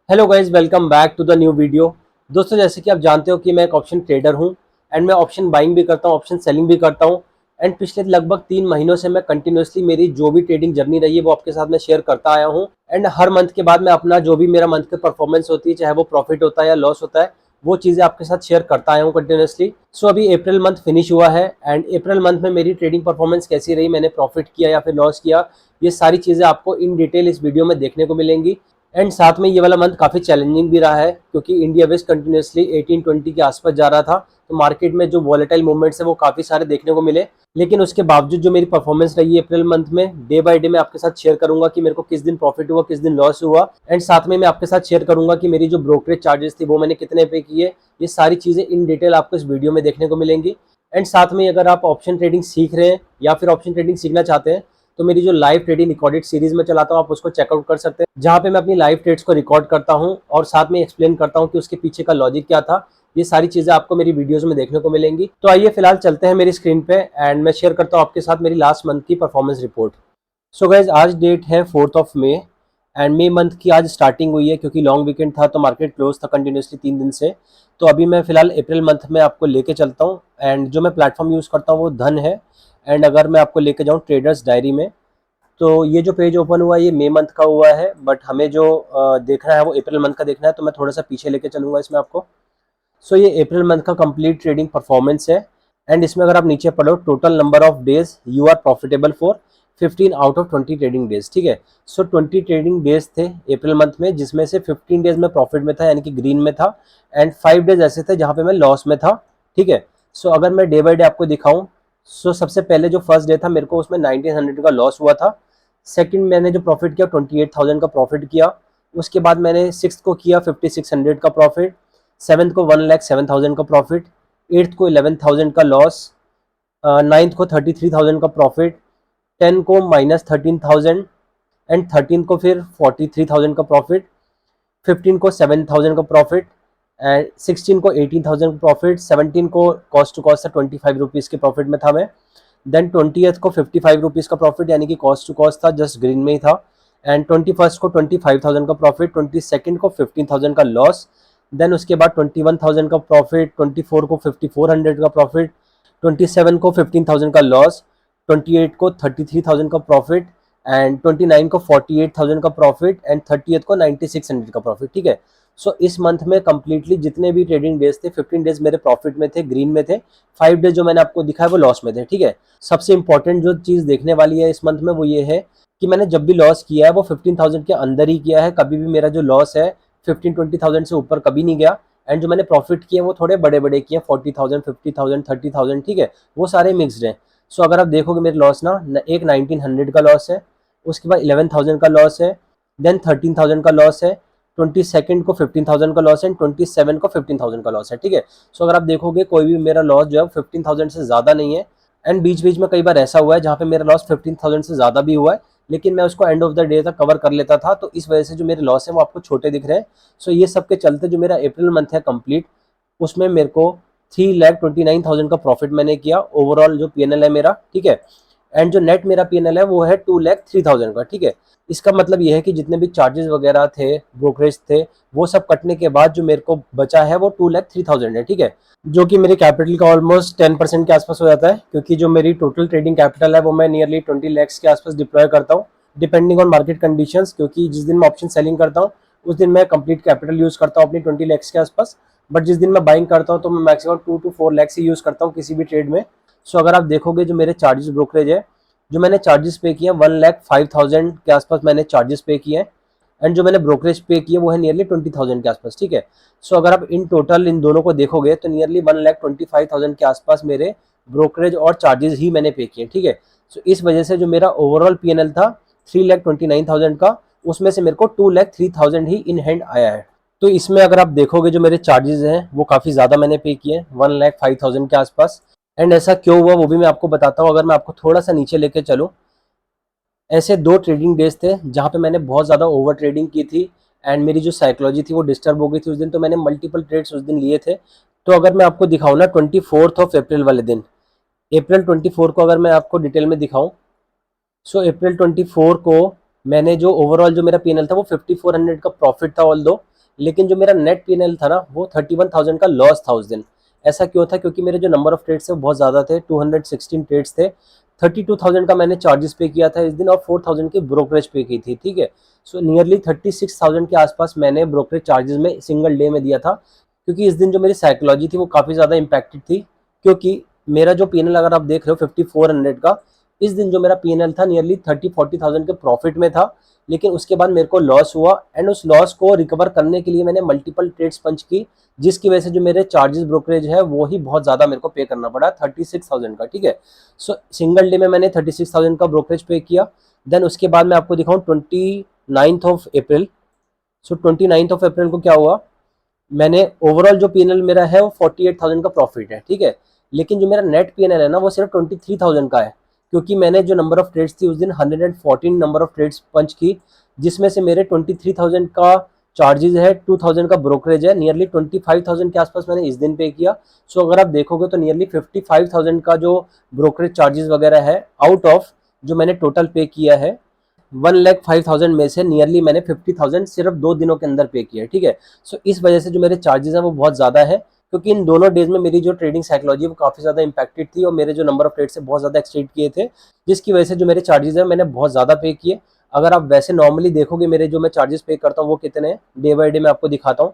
Hello guys, welcome back to the new video. दोस्तों, जैसे कि आप जानते हो कि मैं एक ऑप्शन ट्रेडर हूं एंड मैं ऑप्शन बाइंग भी करता हूं, ऑप्शन सेलिंग भी करता हूं। एंड पिछले लगभग 3 महीनों से मैं कंटिन्यूअसली मेरी जो भी ट्रेडिंग जर्नी रही है वो आपके साथ मैं शेयर करता आया हूं। एंड हर मंथ के बाद मैं अपना जो भी मेरा मंथ की परफॉर्मेंस होती है, चाहे वो प्रॉफिट होता है या लॉस होता है, वो चीज़ें आपके साथ शेयर करता आया हूँ कंटिन्यूअसली। सो अभी अप्रैल मंथ फिनिश हुआ है एंड अप्रैल मंथ में मेरी ट्रेडिंग परफॉर्मेंस कैसी रही, मैंने प्रॉफिट किया या फिर लॉस किया, ये सारी चीज़ें आपको इन डिटेल इस वीडियो में देखने को मिलेंगी। एंड साथ में ये वाला मंथ काफ़ी चैलेंजिंग भी रहा है क्योंकि इंडिया वेस्ट कंटिन्यूसली 1820 के आसपास जा रहा था, तो मार्केट में जो वॉलेटाइल मूवमेंट्स है वो काफ़ी सारे देखने को मिले। लेकिन उसके बावजूद जो मेरी परफॉर्मेंस रही है अप्रैल मंथ में, डे बाय डे मैं आपके साथ शेयर करूंगा कि मेरे को किस दिन प्रॉफिट हुआ, किस दिन लॉस हुआ। एंड साथ में मैं आपके साथ शेयर करूंगा कि मेरी जो ब्रोकरेज चार्जेस थी वो मैंने कितने पे किए। ये सारी चीज़ें इन डिटेल आपको इस वीडियो में देखने को मिलेंगी। एंड साथ में अगर आप ऑप्शन ट्रेडिंग सीख रहे हैं या फिर ऑप्शन ट्रेडिंग सीखना चाहते हैं, तो मेरी जो लाइव ट्रेडिंग रिकॉर्डेड सीरीज में चलाता हूँ आप उसको चेकआउट कर सकते हैं, जहाँ पे मैं अपनी लाइव ट्रेड्स को रिकॉर्ड करता हूँ और साथ में एक्सप्लेन करता हूँ कि उसके पीछे का लॉजिक क्या था। ये सारी चीजें आपको मेरी वीडियोस में देखने को मिलेंगी। तो आइए फिलहाल चलते हैं मेरी स्क्रीन पे एंड मैं शेयर करता हूँ आपके साथ मेरी लास्ट मंथ की परफॉर्मेंस रिपोर्ट। सो गाइज, आज डेट है 4 मई एंड मई मंथ की आज स्टार्टिंग हुई है क्योंकि लॉन्ग वीकेंड था तो मार्केट क्लोज था कंटिन्यूसली 3 दिन से। तो अभी मैं फिलहाल अप्रैल मंथ में आपको लेके चलता हूँ एंड जो मैं प्लेटफॉर्म यूज़ करता हूँ वो धन है। एंड अगर मैं आपको लेके जाऊँ ट्रेडर्स डायरी में, तो ये जो पेज ओपन हुआ है ये मई मंथ का हुआ है, बट हमें जो देखना है वो अप्रैल मंथ का देखना है, तो मैं थोड़ा सा पीछे लेके चलूंगा इसमें आपको। सो ये अप्रैल मंथ का कंप्लीट ट्रेडिंग परफॉर्मेंस है। एंड इसमें अगर आप नीचे पढ़ो, total number of days you are profitable for 15 out of 20 trading days. ठीक है, सो 20 ट्रेडिंग डेज थे अप्रैल मंथ में, जिसमें से 15 डेज में प्रॉफिट में था यानी कि ग्रीन में था एंड 5 डेज ऐसे थे जहाँ पे मैं लॉस में था। ठीक है, सो अगर मैं डे बाय डे आपको दिखाऊं, सो सबसे पहले जो फर्स्ट डे था मेरे को उसमें 1900 का लॉस हुआ था। सेकंड मैंने जो प्रॉफिट किया 28,000 का प्रॉफिट किया। उसके बाद मैंने सिक्स को किया 5600 का प्रॉफिट। सेवन्थ को 1,07,000 का प्रॉफिट। एट्थ को 11,000 का लॉस। नाइन्थ को 33,000 का प्रॉफिट। 10 को -13,000 एंड 13 को फिर 43,000 का प्रॉफिट। 15 को 7,000 का प्रॉफिट एंड 16 को 18,000 का प्रॉफिट। 17 को कॉस्ट टू कॉस्ट था 25 रुपीज़ के प्रॉफिट में था मैं। देन 20th को 55 रुपीज़ का प्रॉफिट यानी कि कॉस्ट टू कॉस्ट था, जस्ट ग्रीन में ही था। एंड 21st को 25,000 का प्रॉफिट। 22nd को 15,000 का लॉस। देन उसके बाद 21,000 का प्रॉफिट। 24 को 5,400 का प्रॉफिट। 27 को 15,000 का लॉस। 28 को 33,000 का प्रॉफिट एंड 29 को 48,000 का प्रॉफिट एंड 30th को 9,600 का प्रॉफिट। ठीक है, सो इस मंथ में कंप्लीटली जितने भी ट्रेडिंग डेज थे 15 डेज मेरे प्रॉफिट में थे, ग्रीन में थे। 5 डेज जो मैंने आपको दिखाया वो लॉस में थे। ठीक है, सबसे इंपॉर्टेंट जो चीज़ देखने वाली है इस मंथ में वो ये है कि मैंने जब भी लॉस किया है वो 15,000 के अंदर ही किया है। कभी भी मेरा जो लॉस है 15-20,000 से ऊपर कभी नहीं गया। एंड जो मैंने प्रॉफिट किए वो थोड़े बड़े बड़े किए, 40,000, 50,000, 30,000। ठीक है, वो सारे मिक्सड हैं। सो अगर आप देखोगे मेरे लॉस ना, एक 1900 का लॉस है, उसके बाद 11,000 का लॉस है, देन 13,000 का लॉस है, 22nd को 15,000 का लॉस है एंड 27 को 15,000 का लॉस है। ठीक है, सो अगर आप देखोगे कोई भी मेरा लॉस जो है 15,000 से ज़्यादा नहीं है। एंड बीच बीच में कई बार ऐसा हुआ है जहाँ पे मेरा लॉस 15,000 से ज़्यादा भी हुआ है, लेकिन मैं उसको एंड ऑफ द डे तक कवर कर लेता था, तो इस वजह से जो मेरे लॉस है वो आपको छोटे दिख रहे हैं। सो ये सब के चलते जो मेरा अप्रैल मंथ है कंप्लीट, उसमें मेरे को 3,29,000 का प्रॉफिट मैंने किया ओवरऑल जो पीएनएल है मेरा। ठीक है, एंड जो नेट मेरा पीएनएल है वो है 2,03,000 का। ठीक है, इसका मतलब ये है कि जितने भी चार्जेस वगैरह थे, ब्रोकरेज थे, वो सब कटने के बाद जो मेरे को बचा है वो 2,03,000 है। ठीक है, जो कि मेरे कैपिटल का ऑलमोस्ट 10% के आसपास हो जाता है, क्योंकि जो मेरी टोटल ट्रेडिंग कैपिटल है वो मैं नियरली 20 लैक्स के आसपास डिप्लॉय करता हूँ, डिपेंडिंग ऑन मार्केट कंडीशंस। क्योंकि जिस दिन मैं ऑप्शन सेलिंग करता हूँ उस दिन मैं कंप्लीट कैपिटल यूज़ करता हूँ अपनी 20 लैक्स के आसपास, बट जिस दिन मैं बाइंग करता हूँ तो मैं maximum 2 to 4 lakhs he use करता हूँ किसी भी ट्रेड में। सो अगर आप देखोगे जो मेरे चार्जेस ब्रोकरेज है, जो मैंने चार्जेस पे किए 1,05,000 के आसपास मैंने चार्जेस पे किए हैं। एंड जो मैंने ब्रोकरेज पे किए वो है नियरली 20,000 के आसपास। ठीक है, सो अगर आप इन टोटल इन दोनों को देखोगे तो नियरली 1,25,000 के आसपास मेरे ब्रोकरेज और चार्जेस ही मैंने पे किए। ठीक है, सो इस वजह से जो मेरा ओवरऑल पीएनएल था 3,29,000 का, उसमें से मेरे को 2,03,000 ही इन हैंड आया है। तो इसमें अगर आप देखोगे जो मेरे चार्जेस हैं वो काफ़ी ज़्यादा मैंने पे किए हैं, 1,05,000 के आसपास। एंड ऐसा क्यों हुआ वो भी मैं आपको बताता हूँ। अगर मैं आपको थोड़ा सा नीचे लेके चलूँ, ऐसे 2 ट्रेडिंग डेज थे जहाँ पे मैंने बहुत ज़्यादा ओवर ट्रेडिंग की थी एंड मेरी जो साइकोलॉजी थी वो डिस्टर्ब हो गई थी उस दिन, तो मैंने मल्टीपल ट्रेड्स उस दिन लिए थे। तो अगर मैं आपको दिखाऊँ ना 24 वाले दिन, अप्रैल 24 को अगर मैं आपको डिटेल में दिखाऊँ, सो अप्रैल 24 को मैंने जो ओवरऑल जो मेरा पीएनएल था वो 5,400 का प्रॉफिट था ऑल दो। लेकिन जो मेरा नेट पीएनएल था ना वो 31,000 का लॉस था उस दिन। ऐसा क्यों था? क्योंकि मेरे जो नंबर ऑफ ट्रेड्स थे वो बहुत ज़्यादा थे, 216 ट्रेड्स थे। 32,000 का मैंने चार्जेस पे किया था इस दिन और 4,000 की ब्रोकरेज पे की थी, ठीक है। सो नियरली 36,000 के आसपास मैंने ब्रोकरेज चार्जेस में सिंगल डे में दिया था, क्योंकि इस दिन जो मेरी साइकोलॉजी थी वो काफ़ी ज़्यादा इम्पैक्टेड थी। क्योंकि मेरा जो पीएनएल अगर आप देख रहे हो 5400 का, इस दिन जो मेरा पीएनएल था नियरली 30-40,000 के प्रॉफिट में था। लेकिन उसके बाद मेरे को लॉस हुआ एंड उस लॉस को रिकवर करने के लिए मैंने मल्टीपल ट्रेड्स पंच की, जिसकी वजह से जो मेरे चार्जेस ब्रोकरेज है वो ही बहुत ज़्यादा मेरे को पे करना पड़ा 36,000 का, ठीक है। सो सिंगल डे में मैंने 36,000 का ब्रोकरेज पे किया। देन उसके बाद मैं आपको दिखाऊँ 29 सो 29 को क्या हुआ, मैंने ओवरऑल जो पीएनएल मेरा है वो 48,000 का प्रॉफिट है, ठीक है। लेकिन जो मेरा नेट पीएनएल है ना वो सिर्फ 23,000 का है, क्योंकि मैंने जो नंबर ऑफ ट्रेड्स थी उस दिन 114 नंबर ऑफ ट्रेड्स पंच की, जिसमें से मेरे 23,000 का चार्जेस है, 2,000 का ब्रोकरेज है, नियरली 25,000 के आसपास मैंने इस दिन पे किया। सो अगर आप देखोगे तो नियरली 55,000 का जो ब्रोकरेज चार्जेस वगैरह है आउट ऑफ जो मैंने टोटल पे किया है 1,05,000 में से नियरली मैंने 50,000 सिर्फ 2 दिनों के अंदर पे किया है, ठीक है। सो इस वजह से जो मेरे चार्जेस हैं वो बहुत ज़्यादा है, क्योंकि इन दोनों डेज में मेरी जो ट्रेडिंग साइकोलॉजी है वो काफ़ी ज़्यादा इंपैक्टेड थी और मेरे जो नंबर ऑफ ट्रेड्स है बहुत ज़्यादा एक्सीड किए थे, जिसकी वजह से जो मेरे चार्जेस हैं मैंने बहुत ज़्यादा पे किए। अगर आप वैसे नॉर्मली देखोगे मेरे जो मैं चार्जेस पे करता हूँ वो कितने हैं, डे बाई डे मैं आपको दिखाता हूँ।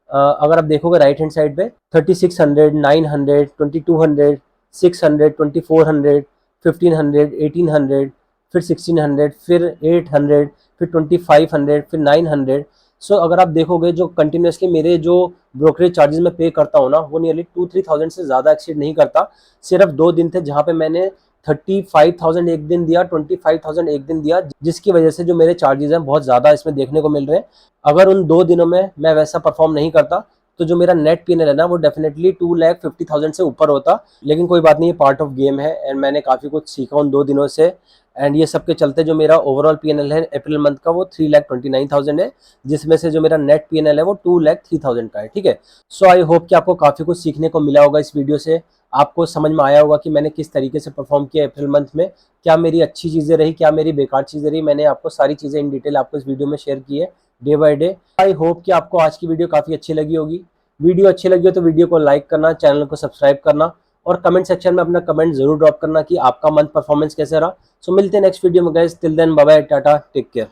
अगर आप देखोगे राइट हैंड साइड पे 3600, 900, 2200, 600, 2400, 1500, 1800, फिर 1600, फिर 800, फिर 2500, फिर 900। सो अगर आप देखोगे जो कंटिन्यूसली मेरे जो ब्रोकरेज चार्जेस मैं पे करता हूँ ना वो नियरली 2-3,000 से ज़्यादा एक्सीड नहीं करता। सिर्फ 2 दिन थे जहाँ पे मैंने 35,000 एक दिन दिया, 25,000 एक दिन दिया, जिसकी वजह से जो मेरे चार्जेस हैं बहुत ज़्यादा इसमें देखने को मिल रहे हैं। अगर उन 2 दिनों में मैं वैसा परफॉर्म नहीं करता तो जो मेरा नेट पीएनएल है ना वो डेफिनेटली 2,50,000 से ऊपर होता। लेकिन कोई बात नहीं, ये पार्ट ऑफ गेम है एंड मैंने काफ़ी कुछ सीखा उन 2 दिनों से। एंड ये सब के चलते जो मेरा ओवरऑल पीएनएल है अप्रैल मंथ का वो 3,29,000 है, जिसमें से जो मेरा नेट पीएनएल है वो 2,03,000 का है, ठीक है। सो आई होप कि आपको काफ़ी कुछ सीखने को मिला होगा इस वीडियो से। आपको समझ में आया होगा कि मैंने किस तरीके से परफॉर्म किया अप्रैल मंथ में, क्या मेरी अच्छी चीज़ें रही, क्या मेरी बेकार चीज़ें रही। मैंने आपको सारी चीज़ें इन डिटेल आपको इस वीडियो में शेयर की है day by day. I hope कि आपको आज की वीडियो काफ़ी अच्छी लगी होगी। वीडियो अच्छी लगी हो तो वीडियो को लाइक करना, चैनल को सब्सक्राइब करना और कमेंट सेक्शन में अपना कमेंट जरूर ड्रॉप करना कि आपका मंथ परफॉर्मेंस कैसे रहा। सो मिलते हैं नेक्स्ट वीडियो में guys, till then bye bye, ta ta, take care.